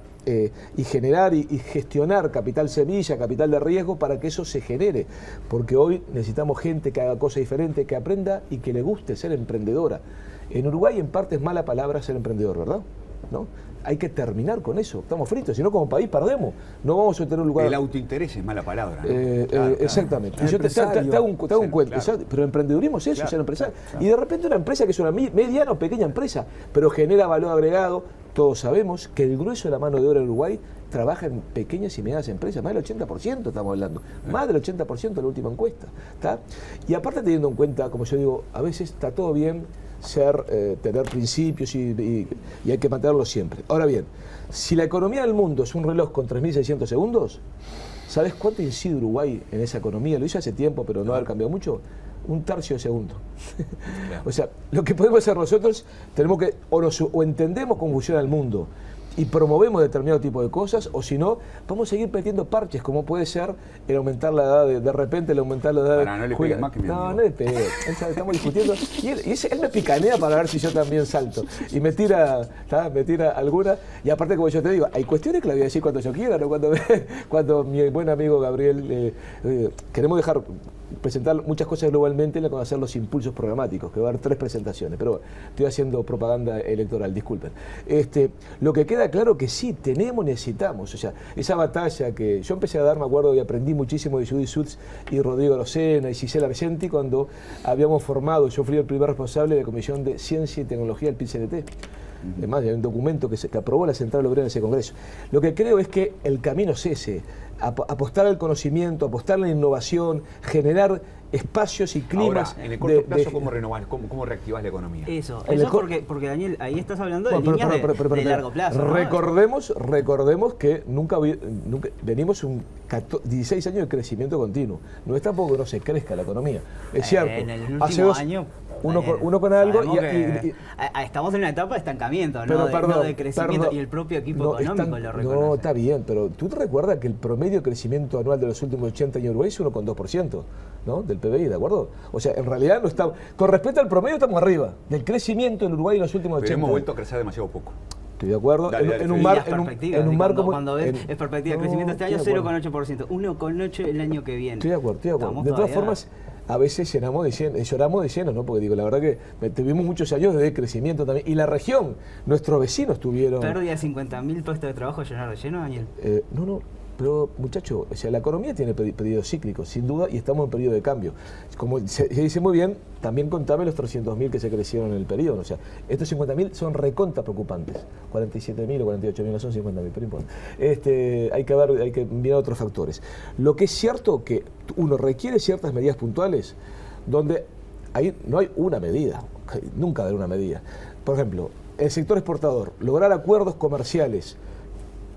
B: y generar y gestionar capital semilla, capital de riesgo para que eso se genere, porque hoy necesitamos gente que haga cosas diferentes, que aprenda y que le guste ser emprendedora. En Uruguay en parte es mala palabra ser emprendedor, ¿verdad? ¿No? Hay que terminar con eso, estamos fritos, si no como país perdemos, no vamos a tener un lugar...
C: El autointerés es mala palabra, ¿no?
B: Exactamente, y yo te hago un cuento, claro. Pero el emprendedurismo es eso, ser empresario. Claro. Y de repente una empresa que es una mediana o pequeña empresa, pero genera valor agregado. Todos sabemos que el grueso de la mano de obra en Uruguay trabaja en pequeñas y medianas empresas, más del 80% estamos hablando, más del 80% de la última encuesta, ¿tá? Y aparte teniendo en cuenta, como yo digo, a veces está todo bien tener principios y hay que mantenerlos siempre. Ahora bien, si la economía del mundo es un reloj con 3.600 segundos, ¿sabes cuánto incide Uruguay en esa economía? Lo hice hace tiempo, pero no ha cambiado mucho. 1/3 de segundo. O sea, lo que podemos hacer nosotros, tenemos que, o entendemos cómo funciona el mundo y promovemos determinado tipo de cosas, o si no, vamos a seguir metiendo parches, como puede ser el aumentar la edad, de repente el aumentar la edad
C: Para, no le pegues más que mi
B: No,
C: amigo.
B: no le pegues, estamos discutiendo, y él me picanea para ver si yo también salto, y me tira alguna, y aparte, como yo te digo, hay cuestiones que la voy a decir cuando yo quiera, ¿no? Cuando mi buen amigo Gabriel, queremos presentar muchas cosas globalmente, le vamos a hacer los impulsos programáticos, que va a haber 3 presentaciones, pero bueno, estoy haciendo propaganda electoral, disculpen. Lo que queda claro que sí, necesitamos, o sea, esa batalla que yo empecé a dar, me acuerdo, y aprendí muchísimo de Judith Schutz y Rodrigo Arocena y Gisela Argenti cuando habíamos formado, yo fui el primer responsable de la Comisión de Ciencia y Tecnología del PIT-CNT. Además, hay un documento que aprobó la Central Obrera en ese congreso. Lo que creo es que el camino es ese, apostar al conocimiento, apostar a la innovación, generar espacios y climas.
C: Ahora, en el corto plazo, ¿cómo renovás, cómo reactivás la economía?
D: Eso porque Daniel, ahí estás hablando de líneas de largo plazo.
B: Recordemos que nunca venimos 16 años de crecimiento continuo. No es tampoco que no se crezca la economía. Es cierto.
D: En el último año
B: uno con algo
D: estamos en una etapa de estancamiento,
B: pero,
D: no de crecimiento, y el propio equipo económico lo reconoce.
B: No, está bien, pero tú te recuerdas que el promedio de crecimiento anual de los últimos 80 años en Uruguay es 1,2%, ¿no? Del PBI, ¿de acuerdo? O sea, en realidad no está, con respecto al promedio estamos arriba del crecimiento en Uruguay en los últimos 80
C: pero
B: años.
C: hemos vuelto a crecer demasiado poco.
B: Estoy de acuerdo.
C: Dale,
B: en un marco
D: cuando ves es perspectiva de crecimiento este año 0,8%, 1,8% el año que viene.
B: Estoy de acuerdo. De todas formas, a veces lloramos de llenos, ¿no? Porque digo, la verdad que tuvimos muchos años de crecimiento también. Y la región, nuestros vecinos tuvieron...
D: ¿Pérdida de 50.000 puestos de trabajo llenar de lleno, Daniel?
B: No. Pero, muchacho, o sea, la economía tiene periodos cíclicos, sin duda, y estamos en periodo de cambio. Como se dice muy bien, también contame los 300.000 que se crecieron en el periodo. O sea, estos 50.000 son recontra preocupantes. 47.000 o 48.000, no son 50.000, pero importa. Hay que mirar otros factores. Lo que es cierto que uno requiere ciertas medidas puntuales, donde no hay una medida, nunca va a haber una medida. Por ejemplo, el sector exportador, lograr acuerdos comerciales.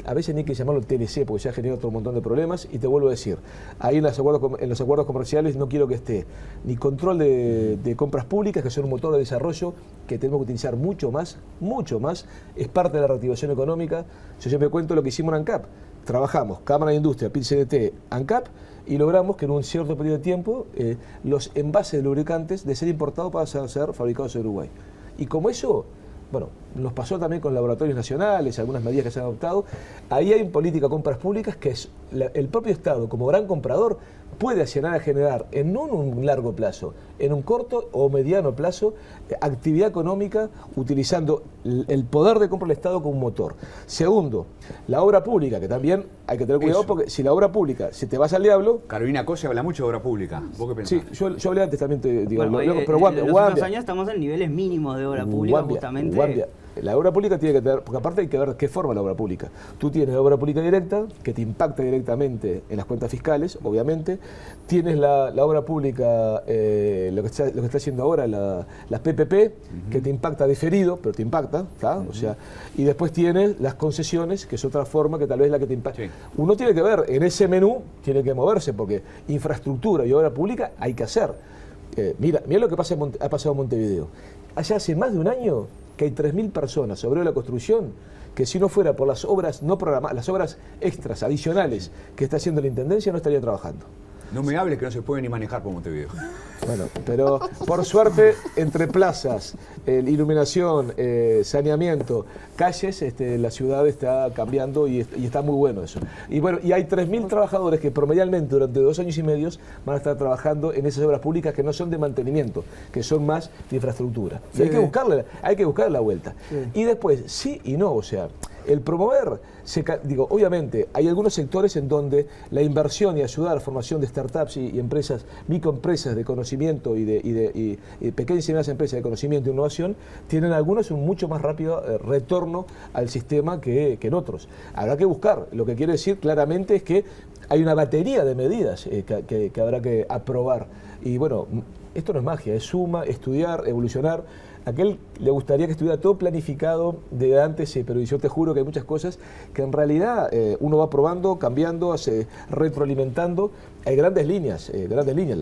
B: A veces ni hay que llamarlo TLC porque ya genera otro montón de problemas, y te vuelvo a decir, ahí en los acuerdos comerciales no quiero que esté ni control de compras públicas, que son un motor de desarrollo que tenemos que utilizar mucho más, es parte de la reactivación económica. Yo siempre cuento lo que hicimos en ANCAP, trabajamos Cámara de Industria, PIT-CNT, ANCAP, y logramos que en un cierto periodo de tiempo los envases de lubricantes de ser importados pasan a ser fabricados en Uruguay. Y como eso... Bueno, nos pasó también con laboratorios nacionales, algunas medidas que se han adoptado. Ahí hay política de compras públicas que es el propio Estado, como gran comprador, puede accionar a generar en un largo plazo, en un corto o mediano plazo, actividad económica utilizando el poder de compra del Estado como motor. Segundo, la obra pública, que también hay que tener cuidado porque si la obra pública, si te vas al diablo...
C: Carolina Cose habla mucho de obra pública. ¿Vos qué pensás?
B: Sí, yo hablé antes también, pero
D: en los últimos años estamos en niveles mínimos de obra pública, justamente.
B: La obra pública tiene que tener, porque aparte hay que ver qué forma la obra pública. Tú tienes la obra pública directa, que te impacta directamente en las cuentas fiscales, obviamente. Tienes la obra pública, lo que está haciendo ahora las PPP, que te impacta diferido, pero te impacta, ¿tá? O sea, y después tienes las concesiones, que es otra forma que tal vez es la que te impacta. Sí. Uno tiene que ver, en ese menú tiene que moverse, porque infraestructura y obra pública hay que hacer. Mira lo que ha pasado en Montevideo. Allá hace más de un año que hay 3.000 personas sobre la construcción, que si no fuera por las obras no programadas, las obras extras, adicionales, que está haciendo la Intendencia, no estaría trabajando.
C: No me hables que no se puede ni manejar por Montevideo.
B: Bueno, pero por suerte, entre plazas, iluminación, saneamiento, calles, la ciudad está cambiando y está muy bueno eso. Y bueno, y hay 3.000 trabajadores que promedialmente durante 2 años y medio van a estar trabajando en esas obras públicas que no son de mantenimiento, que son más de infraestructura. Sí. Y hay que buscarle la vuelta. Sí. Y después, sí y no, o sea, el promover, obviamente, hay algunos sectores en donde la inversión y ayudar a la formación de startups y empresas, microempresas de conocimiento y pequeñas y medianas empresas de conocimiento e innovación, tienen algunos un mucho más rápido retorno al sistema que en otros. Habrá que buscar, lo que quiere decir claramente es que hay una batería de medidas que habrá que aprobar Y bueno, esto no es magia, es suma, estudiar, evolucionar. A aquel le gustaría que estuviera todo planificado de antes, pero yo te juro que hay muchas cosas que en realidad uno va probando, cambiando, retroalimentando. Hay grandes líneas,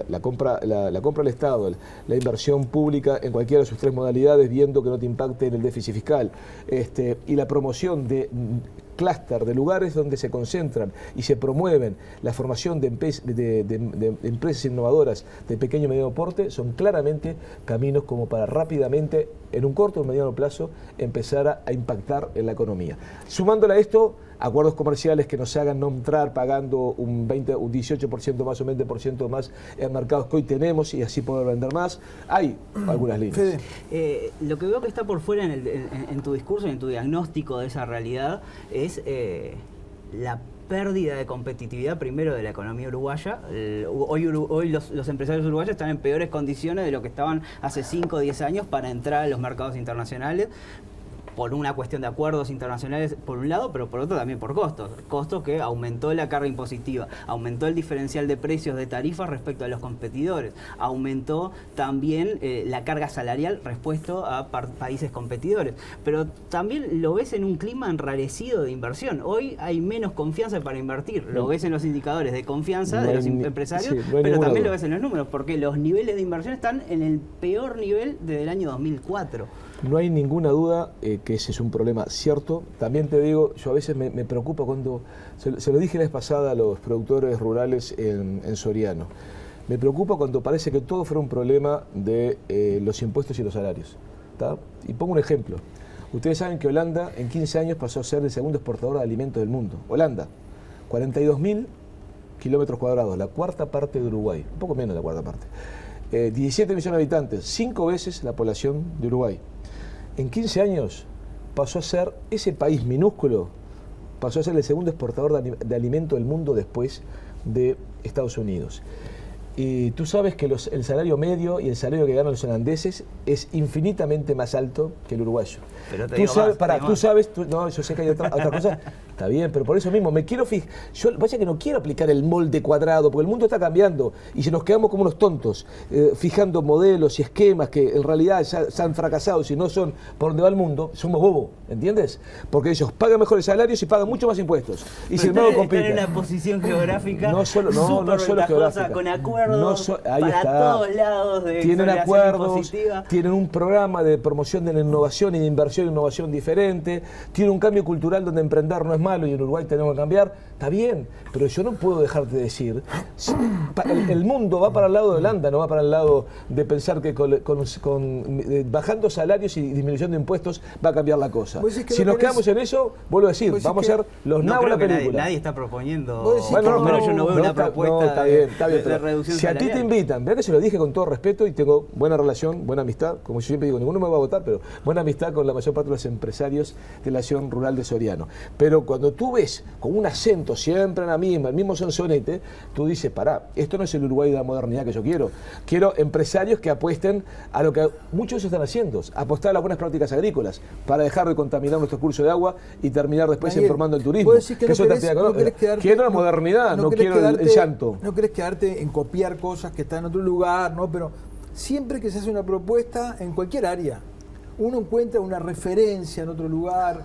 B: la compra del Estado, la inversión pública en cualquiera de sus tres modalidades, viendo que no te impacte en el déficit fiscal, y la promoción de clúster de lugares donde se concentran y se promueven la formación de empresas innovadoras de pequeño y mediano porte, son claramente caminos como para rápidamente, en un corto o mediano plazo, empezar a impactar en la economía. Sumándole a esto, acuerdos comerciales que nos hagan no entrar pagando un 18% más o un 20% más en mercados que hoy tenemos y así poder vender más. Hay algunas líneas.
D: Lo que veo que está por fuera en tu discurso y en tu diagnóstico de esa realidad es la pérdida de competitividad primero de la economía uruguaya. Hoy los empresarios uruguayos están en peores condiciones de lo que estaban hace 5 o 10 años para entrar a los mercados internacionales, por una cuestión de acuerdos internacionales por un lado, pero por otro también por costos. Costos que aumentó la carga impositiva, aumentó el diferencial de precios de tarifas respecto a los competidores, aumentó también la carga salarial respecto a países competidores. Pero también lo ves en un clima enrarecido de inversión. Hoy hay menos confianza para invertir. Lo ves en los indicadores de confianza de los empresarios, pero también lo ves en los números, porque los niveles de inversión están en el peor nivel desde el año 2004.
B: No hay ninguna duda que ese es un problema cierto. También te digo, yo a veces me preocupa cuando, se lo dije la vez pasada a los productores rurales en Soriano, me preocupa cuando parece que todo fuera un problema de los impuestos y los salarios, ¿tá? Y pongo un ejemplo. Ustedes saben que Holanda en 15 años pasó a ser el segundo exportador de alimentos del mundo. Holanda, 42.000 kilómetros cuadrados, la cuarta parte de Uruguay, un poco menos de la cuarta parte. 17 millones de habitantes, 5 veces la población de Uruguay. En 15 años pasó a ser, ese país minúsculo, pasó a ser el segundo exportador de alimento del mundo después de Estados Unidos. Y tú sabes que el salario medio y el salario que ganan los holandeses es infinitamente más alto que el uruguayo.
D: Pero te
B: tú
D: digo
B: sabes,
D: más,
B: no, yo sé que hay otra cosa, está bien, pero por eso mismo me quiero fijar. Yo vaya que no quiero aplicar el molde cuadrado, porque el mundo está cambiando y si nos quedamos como unos tontos, fijando modelos y esquemas que en realidad ya han fracasado, si no son por donde va el mundo, somos bobos, ¿entiendes? Porque ellos pagan mejores salarios y pagan mucho más impuestos. Y si no compiten.
D: Están en una posición geográfica
B: no solo geográfica,
D: con acuerdos
B: ahí
D: para
B: está.
D: todos lados de
B: tienen acuerdos,
D: impositiva.
B: Tienen un programa de promoción de la innovación y de inversión e innovación diferente, tienen un cambio cultural donde emprender no es malo y en Uruguay tenemos que cambiar, está bien, pero yo no puedo dejarte de decir, el mundo va para el lado de Holanda, no va para el lado de pensar que bajando salarios y disminución de impuestos va a cambiar la cosa. Si nos quedamos en eso, vuelvo a decir, vamos a ser los nabos de la película.
D: Nadie está proponiendo,
B: bueno,
D: yo no veo una propuesta de reducción
B: si a ti te invitan, vea que se lo dije con todo respeto y tengo buena relación, buena amistad, como yo siempre digo, ninguno me va a votar, pero buena amistad con la mayor parte de los empresarios de la acción rural de Soriano. Pero cuando tú ves con un acento siempre en la misma, el mismo sonsonete, tú dices, pará, esto no es el Uruguay de la modernidad que yo quiero. Quiero empresarios que apuesten a lo que muchos están haciendo, apostar a las buenas prácticas agrícolas para dejar de contaminar nuestro curso de agua y terminar después formando el turismo. Quiero la modernidad, no quiero el llanto.
A: No querés quedarte en copiar cosas que están en otro lugar, ¿no? Pero siempre que se hace una propuesta en cualquier área, uno encuentra una referencia en otro lugar,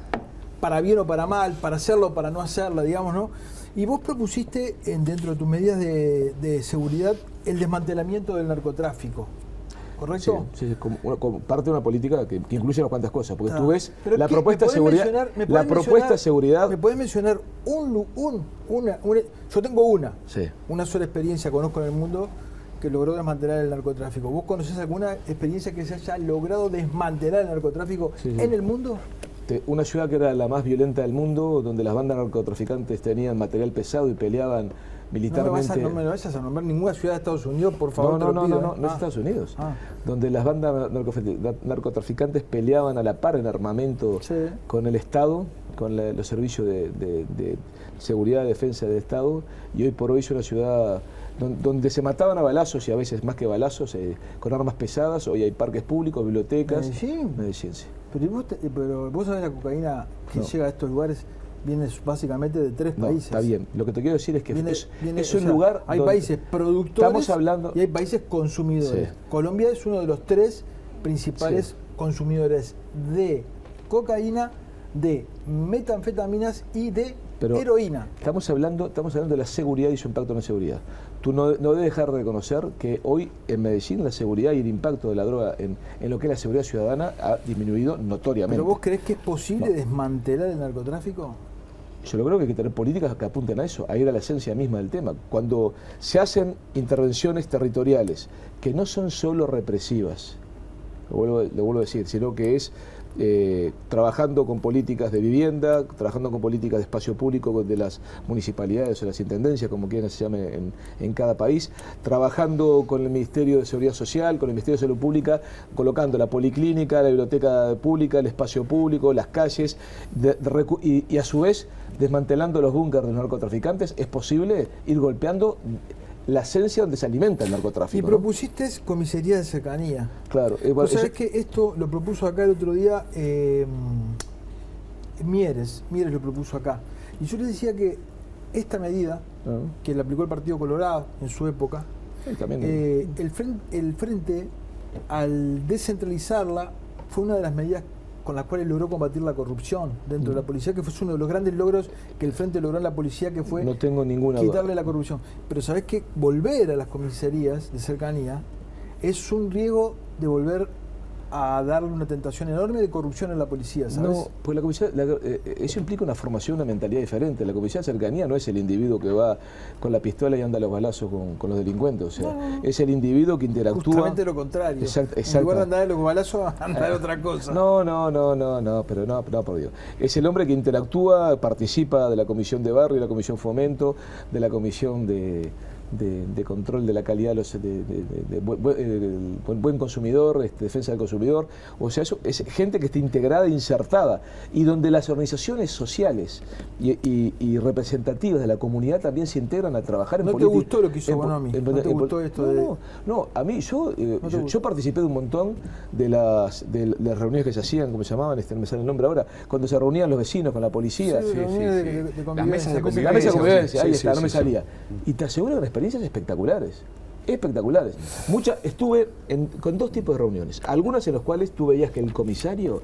A: para bien o para mal, para hacerlo o para no hacerla, digamos, ¿no? Y vos propusiste, dentro de tus medidas de seguridad, el desmantelamiento del narcotráfico, ¿correcto?
B: Sí, como parte de una política que incluye unas cuantas cosas, porque tú ves la propuesta de seguridad.
A: ¿Me podés mencionar yo tengo una sola experiencia, conozco en el mundo, que logró desmantelar el narcotráfico. ¿Vos conocés alguna experiencia que se haya logrado desmantelar el narcotráfico en el mundo?
B: Una ciudad que era la más violenta del mundo, donde las bandas narcotraficantes tenían material pesado y peleaban militarmente.
A: No me vayas a nombrar ninguna ciudad de Estados Unidos, por favor.
B: No es Estados Unidos. Donde las bandas narcotraficantes peleaban a la par en armamento con el Estado, con los servicios de seguridad y defensa del Estado, y hoy por hoy es una ciudad donde se mataban a balazos y a veces más que balazos con armas pesadas. Hoy hay parques públicos, bibliotecas.
A: Medellín, sí. Pero vos sabés la cocaína que llega a estos lugares viene básicamente de 3
B: No,
A: países.
B: está bien. Lo que te quiero decir es que
A: Viene-
B: es
A: o
B: un
A: sea,
B: lugar
A: hay
B: donde
A: países productores
B: estamos hablando.
A: y hay países consumidores.
B: Sí.
A: Colombia es uno de los 3 principales
B: Sí.
A: consumidores de cocaína, de metanfetaminas y de
B: Pero
A: heroína.
B: Estamos hablando de la seguridad y su impacto en la seguridad. Tú no debes dejar de reconocer que hoy en Medellín la seguridad y el impacto de la droga en lo que es la seguridad ciudadana ha disminuido notoriamente.
A: ¿Pero vos creés que es posible
B: No.
A: desmantelar el narcotráfico?
B: Yo lo creo que hay que tener políticas que apunten a eso, a ir a la esencia misma del tema. Cuando se hacen intervenciones territoriales que no son solo represivas, lo vuelvo a decir, sino que es trabajando con políticas de vivienda, trabajando con políticas de espacio público de las municipalidades o las intendencias, como quieran se llame en cada país, trabajando con el Ministerio de Seguridad Social, con el Ministerio de Salud Pública, colocando la policlínica, la biblioteca pública, el espacio público, las calles, y a su vez desmantelando los búnkers de los narcotraficantes, es posible ir golpeando la esencia donde se alimenta el narcotráfico.
A: Y
B: ¿no?
A: propusiste comisaría de cercanía.
B: Claro.
A: Vos sabés que esto lo propuso acá el otro día Mieres lo propuso acá. Y yo le decía que esta medida, que la aplicó el Partido Colorado en su época,
B: también,
A: el frente, al descentralizarla, fue una de las medidas con las cuales logró combatir la corrupción dentro de la policía, que fue uno de los grandes logros que el Frente logró en la policía, que fue
B: no tengo ninguna
A: quitarle
B: duda.
A: la corrupción. Pero sabés que volver a las comisarías de cercanía es un riesgo de volver a darle una tentación enorme de corrupción en la policía, ¿sabes?
B: No, pues eso implica una formación, una mentalidad diferente. La comisaría de cercanía no es el individuo que va con la pistola y anda a los balazos con los delincuentes, o sea, es el individuo que interactúa.
A: Justamente lo contrario. En lugar de andar en los balazos, andar otra cosa.
B: No, pero no, por Dios. Es el hombre que interactúa, participa de la comisión de barrio, de la comisión fomento, de la comisión de control de la calidad de buen consumidor, defensa del consumidor. O sea, eso es gente que está integrada, insertada, y donde las organizaciones sociales y representativas de la comunidad también se integran a trabajar en política.
A: ¿No te gustó lo que hizo Bonomi? ¿No te gustó esto
B: No, a mí yo participé de un montón de las reuniones que se hacían, ¿cómo se llamaban? No me sale el nombre ahora, cuando se reunían los vecinos con la policía.
A: Sí.
C: Las mesas de convivencia.
B: La mesa de convivencia, ahí está, no me
C: sí.
B: salía. Y te aseguro que experiencias espectaculares. Estuve con 2 tipos de reuniones. Algunas en las cuales tú veías que el comisario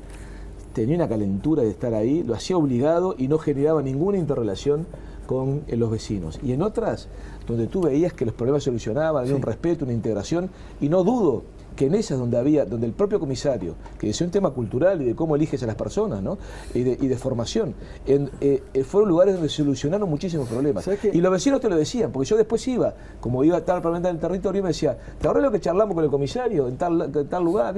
B: tenía una calentura de estar ahí, lo hacía obligado y no generaba ninguna interrelación con los vecinos. Y en otras, donde tú veías que los problemas se solucionaban, había un respeto, una integración, y no dudo que en esas donde el propio comisario, que decía un tema cultural y de cómo eliges a las personas, ¿no? y de formación, fueron lugares donde se solucionaron muchísimos problemas. Y los vecinos te lo decían, porque yo después iba, como iba a estar parlamentario en el territorio, me decía, ¿te acordás lo que charlamos con el comisario en tal lugar?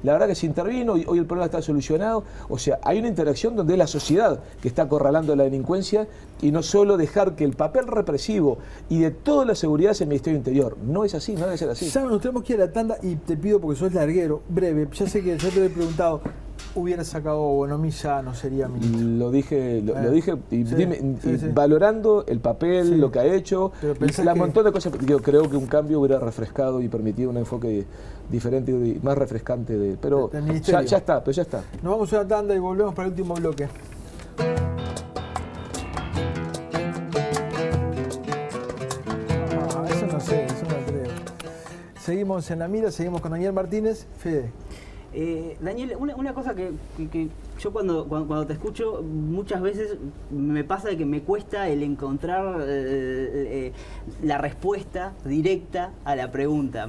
B: La verdad que se intervino y hoy el problema está solucionado. O sea, hay una interacción donde es la sociedad que está acorralando la delincuencia y no solo dejar que el papel represivo y de toda la seguridad sea el Ministerio del Interior. No es así, no debe ser así.
A: Nos tenemos que ir a la tanda y te pido, porque sos larguero, breve, ya sé que ya te lo he preguntado, hubiera sacado Bonomi, ya no sería ministro.
B: Lo dije y valorando el papel, lo que ha hecho, un montón de cosas. Yo creo que un cambio hubiera refrescado y permitido un enfoque diferente y más refrescante. Pero ya está.
A: Nos vamos a la tanda y volvemos para el último bloque. Eso no creo. Seguimos en la mira, seguimos con Daniel Martínez. Fede.
D: Daniel, una cosa que yo cuando te escucho muchas veces me pasa de que me cuesta el encontrar la respuesta directa a la pregunta.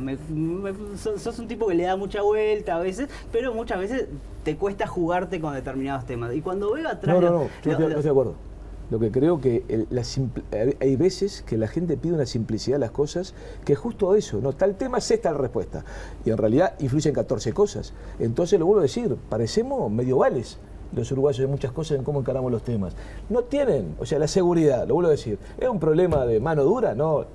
D: Sos un tipo que le da mucha vuelta a veces, pero muchas veces te cuesta jugarte con determinados temas. Y cuando veo atrás...
B: No estoy de acuerdo. Lo que creo que hay veces que la gente pide una simplicidad de las cosas, que es justo eso, ¿no? Tal tema es esta la respuesta. Y en realidad influyen 14 cosas. Entonces, lo vuelvo a decir, parecemos medievales los uruguayos de muchas cosas en cómo encaramos los temas. No tienen, o sea, la seguridad, lo vuelvo a decir, ¿es un problema de mano dura? No,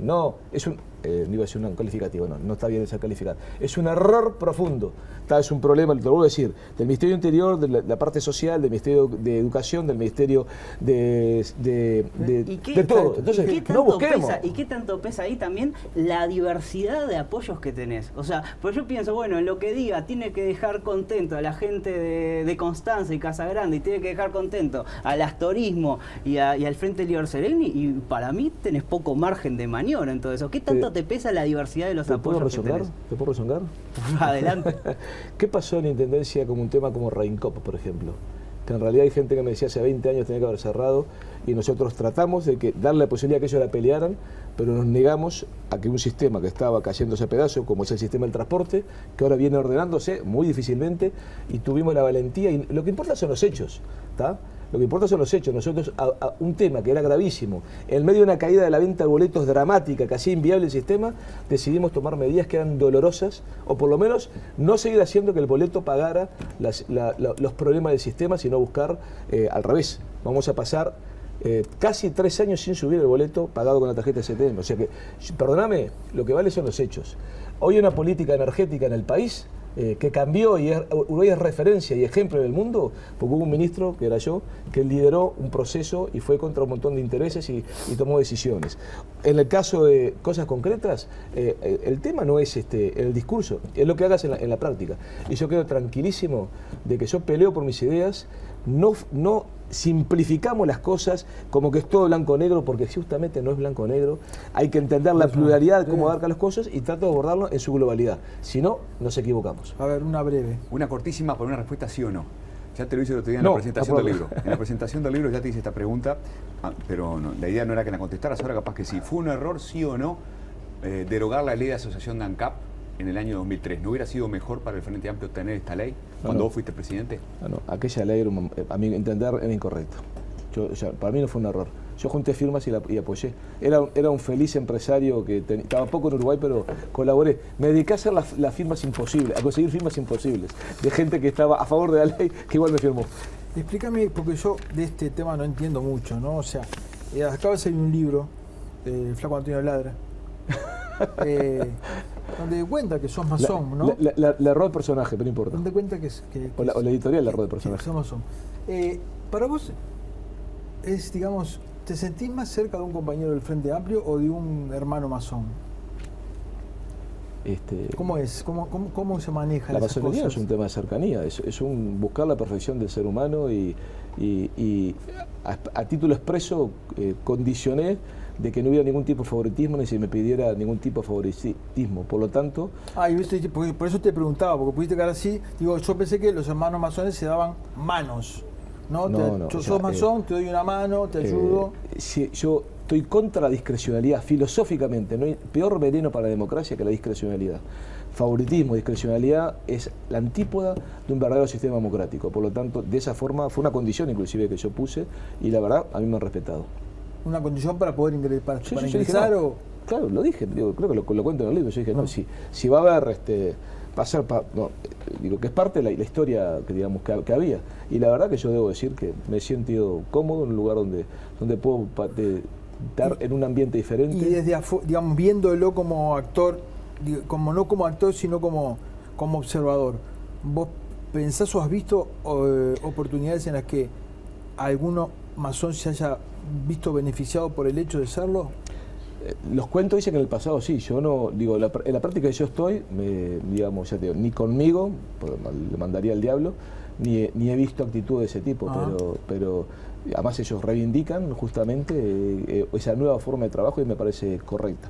B: es no iba a ser un calificativo, no está bien esa calificada. Es un error profundo. Es un problema, te lo vuelvo a decir, del Ministerio del Interior, de la parte social, del Ministerio de Educación, del Ministerio de todo. Entonces, no busquemos.
D: ¿Y qué tanto pesa ahí también la diversidad de apoyos que tenés? O sea, pues yo pienso, bueno, en lo que diga, tiene que dejar contento a la gente de Constanza y Casagrande, y tiene que dejar contento al Astorismo y al Frente Liber Sereni, y para mí tenés poco margen de maniobra en todo eso. ¿Qué tanto te pesa la diversidad de los apoyos que tenés?
B: ¿Te puedo rezongar?
D: Adelante.
B: ¿Qué pasó en la Intendencia con un tema como Reincop, por ejemplo? Que en realidad hay gente que me decía hace 20 años tenía que haber cerrado, y nosotros tratamos de darle la posibilidad que ellos la pelearan, pero nos negamos a que un sistema que estaba cayéndose a pedazos, como es el sistema del transporte, que ahora viene ordenándose muy difícilmente, y tuvimos la valentía, y lo que importa son los hechos, ¿está? Lo que importa son los hechos. Nosotros, a un tema que era gravísimo, en medio de una caída de la venta de boletos dramática, que hacía inviable el sistema, decidimos tomar medidas que eran dolorosas, o por lo menos no seguir haciendo que el boleto pagara los problemas del sistema, sino buscar al revés. Vamos a pasar casi 3 años sin subir el boleto pagado con la tarjeta CTM. O sea que, perdóname, lo que vale son los hechos. Hoy hay una política energética en el país que cambió, y Uruguay es referencia y ejemplo en el mundo, porque hubo un ministro, que era yo, que lideró un proceso y fue contra un montón de intereses y tomó decisiones. En el caso de cosas concretas, el tema no es el discurso, es lo que hagas en la práctica. Y yo quedo tranquilísimo de que yo peleo por mis ideas, no simplificamos las cosas como que es todo blanco-negro, porque justamente no es blanco-negro. Hay que entender la pluralidad de cómo abarca las cosas y trato de abordarlo en su globalidad. Si no, nos equivocamos.
A: A ver, una breve.
C: Una cortísima por una respuesta sí o no. Ya te lo hice el otro día en la presentación del libro. En la presentación del libro ya te hice esta pregunta, pero no, la idea no era que la contestaras, ahora capaz que sí. ¿Fue un error, sí o no, derogar la ley de asociación de ANCAP en el año 2003? ¿No hubiera sido mejor para el Frente Amplio tener esta ley cuando vos fuiste presidente?
B: No, aquella ley, a mi entender, era incorrecta. Para mí no fue un error. Yo junté firmas y apoyé. Era un feliz empresario que estaba poco en Uruguay, pero colaboré. Me dediqué a hacer las firmas imposibles, a conseguir firmas imposibles, de gente que estaba a favor de la ley, que igual me firmó.
A: Explícame, porque yo de este tema no entiendo mucho, ¿no? O sea, acaba de salir un libro, el Flaco Antonio Ladra, donde cuenta que sos masón, ¿no?
B: La error de personaje, pero no importa.
A: Donde cuenta que
B: o la editorial, la error de personaje.
A: Que sos masón. Para vos, digamos, ¿te sentís más cerca de un compañero del Frente Amplio o de un hermano masón? ¿Cómo es? ¿Cómo se maneja
B: la
A: esas cosas?
B: masonería es un tema de cercanía, es un buscar la perfección del ser humano, y a título expreso condicioné de que no hubiera ningún tipo de favoritismo, ni se me pidiera ningún tipo de favoritismo. Por lo tanto...
A: por eso te preguntaba, porque pudiste quedar así. Digo, yo pensé que los hermanos masones se daban manos, ¿no? Yo sos masón, te doy una mano, te ayudo.
B: Yo estoy contra la discrecionalidad, filosóficamente. No hay peor veneno para la democracia que la discrecionalidad. Favoritismo, discrecionalidad es la antípoda de un verdadero sistema democrático. Por lo tanto, de esa forma, fue una condición inclusive que yo puse, y la verdad, a mí me han respetado.
A: ¿Una condición para poder ingresar? Para ingresar
B: dije, no. Claro, lo dije, creo que lo cuento en el libro. Yo dije, no, si va a haber, va a ser, digo que es parte de la historia que había. Y la verdad que yo debo decir que me he sentido cómodo en un lugar donde puedo estar en un ambiente diferente.
A: Y desde digamos, viéndolo como actor, no como actor, sino como observador, ¿vos pensás o has visto oportunidades en las que alguno masón se haya visto beneficiado por el hecho de serlo?
B: Los cuentos dicen que en el pasado sí. Yo no, digo, en la práctica que yo estoy, digamos, ya te digo, ni conmigo, le mandaría al diablo, ni he visto actitud de ese tipo, pero además ellos reivindican justamente esa nueva forma de trabajo, y me parece correcta.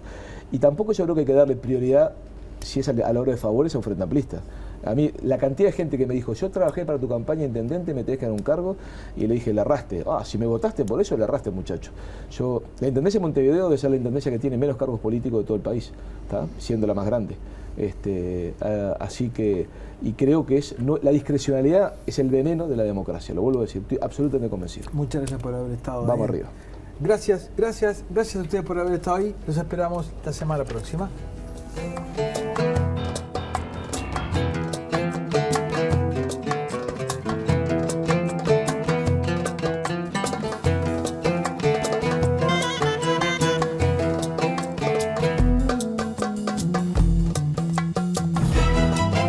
B: Y tampoco yo creo que hay que darle prioridad, si es a la hora de favores, a un frente amplista. A mí, la cantidad de gente que me dijo, yo trabajé para tu campaña, intendente, me tenés que dar un cargo, y le dije, le erraste. Si me votaste por eso, le erraste, muchacho. La intendencia de Montevideo debe ser la intendencia que tiene menos cargos políticos de todo el país, ¿tá? Siendo la más grande. Así que, y creo que la discrecionalidad es el veneno de la democracia, lo vuelvo a decir, estoy absolutamente convencido.
A: Muchas gracias por haber estado
B: Vamos arriba.
A: Gracias a ustedes por haber estado ahí. Los esperamos la semana próxima.